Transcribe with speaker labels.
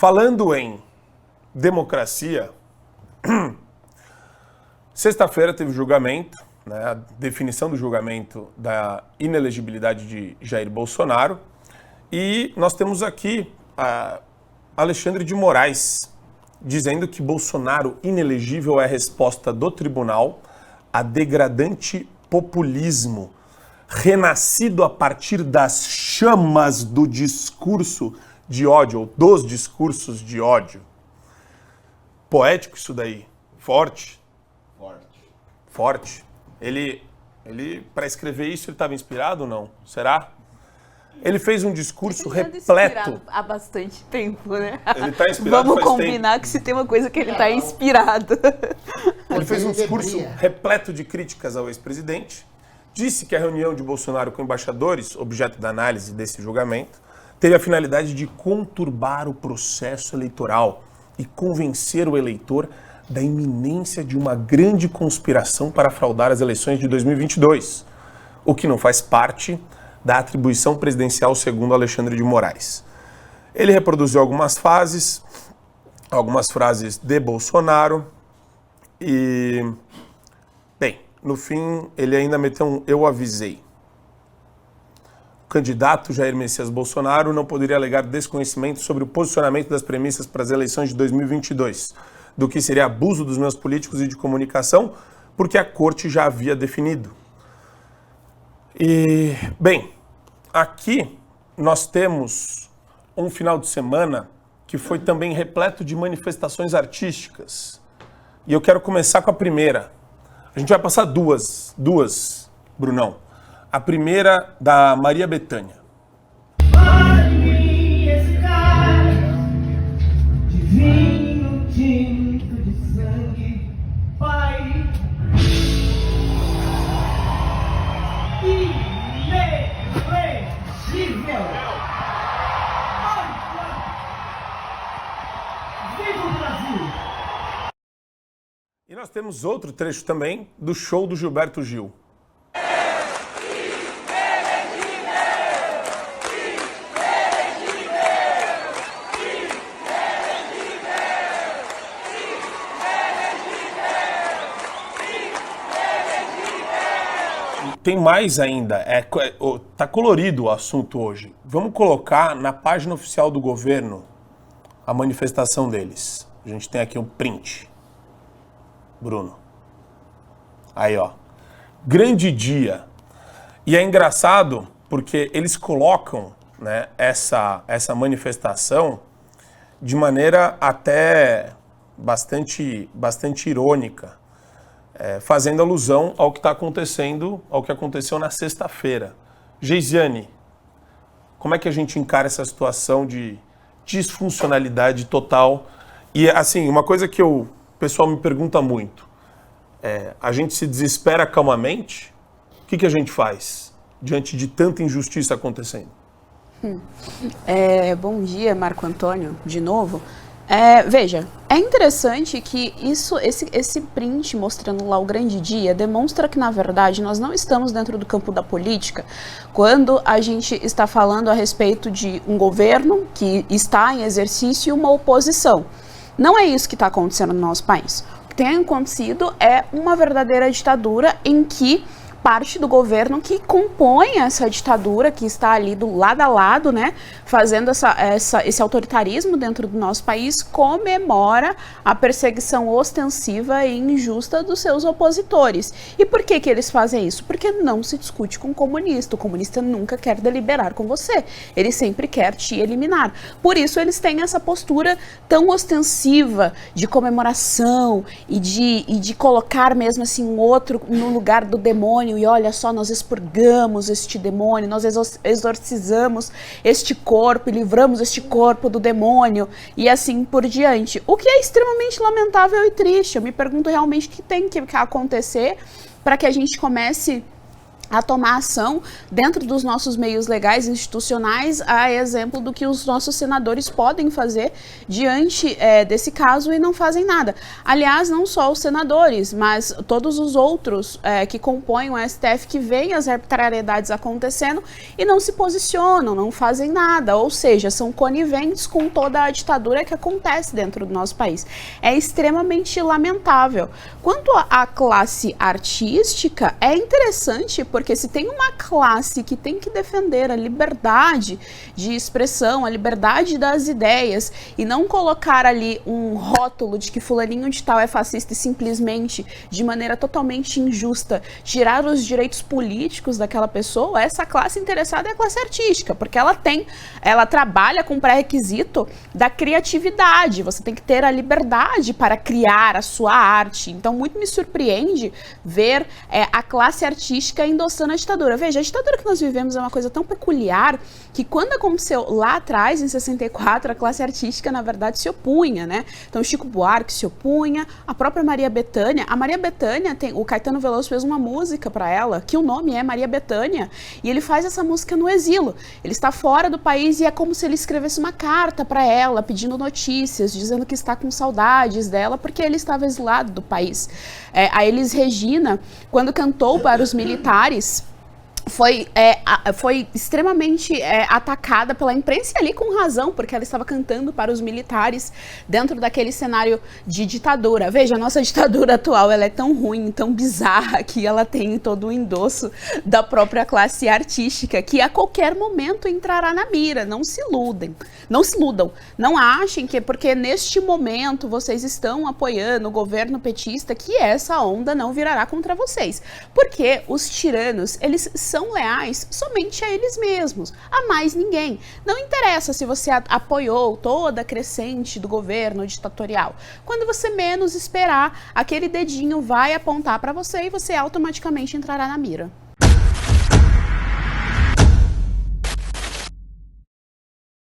Speaker 1: Falando em democracia, sexta-feira teve o julgamento, né, a definição do julgamento da inelegibilidade de Jair Bolsonaro, e nós temos aqui Alexandre de Moraes dizendo que Bolsonaro inelegível é a resposta do tribunal a degradante populismo renascido a partir das chamas do discurso de ódio, ou dos discursos de ódio. Poético isso daí. Forte. Forte. Ele para escrever isso, ele estava inspirado ou não? Será? Ele fez um discurso repleto.
Speaker 2: Há bastante tempo, né?
Speaker 1: Ele está inspirado.
Speaker 2: Vamos combinar que se tem uma coisa que ele está inspirado.
Speaker 1: Ele fez um discurso repleto de críticas ao ex-presidente. Disse que a reunião de Bolsonaro com embaixadores, objeto da análise desse julgamento, teve a finalidade de conturbar o processo eleitoral e convencer o eleitor da iminência de uma grande conspiração para fraudar as eleições de 2022, o que não faz parte da atribuição presidencial segundo Alexandre de Moraes. Ele reproduziu algumas frases de Bolsonaro e, bem, no fim ele ainda meteu um "eu avisei". O candidato Jair Messias Bolsonaro não poderia alegar desconhecimento sobre o posicionamento das premissas para as eleições de 2022, do que seria abuso dos meios políticos e de comunicação, porque a corte já havia definido. E, bem, aqui nós temos um final de semana que foi também repleto de manifestações artísticas. E eu quero começar com a primeira. A gente vai passar duas, Brunão. A primeira da Maria Bethânia. E nós temos outro trecho também do show do Gilberto Gil. Tem mais ainda, tá colorido o assunto hoje. Vamos colocar na página oficial do governo a manifestação deles. A gente tem aqui um print. Bruno. Aí, ó. Grande dia. E é engraçado porque eles colocam, né, essa manifestação de maneira até bastante irônica, fazendo alusão ao que está acontecendo, ao que aconteceu na sexta-feira. Geisiane, como é que a gente encara essa situação de disfuncionalidade total? E, assim, uma coisa que o pessoal me pergunta muito, a gente se desespera calmamente? O que a gente faz diante de tanta injustiça acontecendo?
Speaker 2: Bom dia, Marco Antônio, de novo. Veja, é interessante que esse print mostrando lá o grande dia demonstra que, na verdade, nós não estamos dentro do campo da política quando a gente está falando a respeito de um governo que está em exercício e uma oposição. Não é isso que está acontecendo no nosso país. O que tem acontecido é uma verdadeira ditadura em que parte do governo que compõe essa ditadura, que está ali do lado a lado, né, fazendo esse autoritarismo dentro do nosso país, comemora a perseguição ostensiva e injusta dos seus opositores. E por que eles fazem isso? Porque não se discute com o comunista. O comunista nunca quer deliberar com você. Ele sempre quer te eliminar. Por isso eles têm essa postura tão ostensiva de comemoração e de colocar mesmo assim um outro no lugar do demônio. E olha só, nós expurgamos este demônio, nós exorcizamos este corpo e livramos este corpo do demônio e assim por diante. O que é extremamente lamentável e triste. Eu me pergunto realmente o que tem que acontecer para que a gente comece a tomar ação dentro dos nossos meios legais institucionais, a exemplo do que os nossos senadores podem fazer diante desse caso e não fazem nada. Aliás, não só os senadores, mas todos os outros que compõem o STF que veem as arbitrariedades acontecendo e não se posicionam, não fazem nada, ou seja, são coniventes com toda a ditadura que acontece dentro do nosso país. É extremamente lamentável. Quanto à classe artística, é interessante porque se tem uma classe que tem que defender a liberdade de expressão, a liberdade das ideias e não colocar ali um rótulo de que fulaninho de tal é fascista e simplesmente, de maneira totalmente injusta, tirar os direitos políticos daquela pessoa, essa classe interessada é a classe artística, porque ela trabalha com pré-requisito da criatividade, você tem que ter a liberdade para criar a sua arte. Então muito me surpreende ver a classe artística endossando a ditadura. Veja, a ditadura que nós vivemos é uma coisa tão peculiar que quando aconteceu lá atrás, em 64, a classe artística, na verdade, se opunha, né? Então, Chico Buarque se opunha, a própria Maria Bethânia. A Maria Bethânia, o Caetano Veloso fez uma música para ela, que o nome é Maria Bethânia, e ele faz essa música no exílio. Ele está fora do país e é como se ele escrevesse uma carta para ela, pedindo notícias, dizendo que está com saudades dela, porque ele estava exilado do país. A Elis Regina, quando cantou para os militares, foi extremamente atacada pela imprensa, e ali com razão, porque ela estava cantando para os militares dentro daquele cenário de ditadura. Veja, a nossa ditadura atual, ela é tão ruim, tão bizarra, que ela tem todo o endosso da própria classe artística, que a qualquer momento entrará na mira. Não se iludem, não se iludam, não achem que porque neste momento vocês estão apoiando o governo petista, que essa onda não virará contra vocês, porque os tiranos, eles são leais somente a eles mesmos, a mais ninguém. Não interessa se você apoiou toda a crescente do governo ditatorial. Quando você menos esperar, aquele dedinho vai apontar para você e você automaticamente entrará na mira.